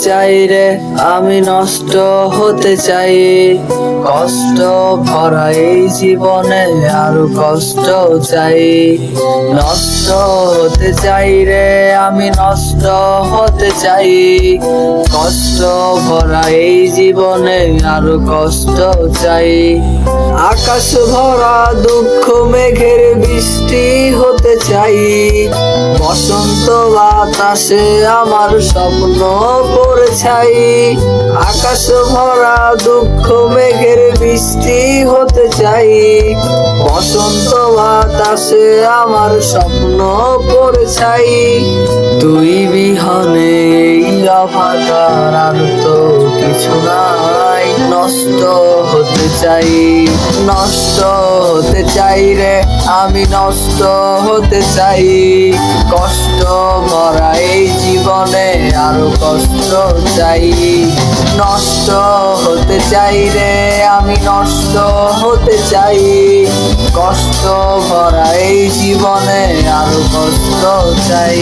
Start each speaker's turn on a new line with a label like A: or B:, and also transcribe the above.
A: চাই রে, আমি নষ্ট হতে চাই। কষ্ট ভরা এই জীবনে আরো কষ্ট চাই। নষ্ট হতে চাই রে, আমি নষ্ট হতে চাই। কষ্ট ভরা এই জীবনে আরো কষ্ট চাই। আকাশ ভরা দুঃখ মেঘের বৃষ্টি হতে চাই। বসন্ত বাতাসে আমার স্বপ্ন পড়ে ছাই। আকাশ ভরা দুঃখ মেঘের বৃষ্টি হতে চাই। বসন্ত বাতাসে আমার স্বপ্ন পড়ে ছাই। তুই বিহনে এই অভাগার আর তো কিছু নাই। নষ্ট হতে চাই, নষ্ট হতে চাই রে, আমি নষ্ট হতে চাই। কষ্ট ভরা এই জীবনে আরো কষ্ট চাই। নষ্ট হতে চাই রে, আমি নষ্ট হতে চাই। কষ্ট ভরা এই জীবনে আরো কষ্ট চাই।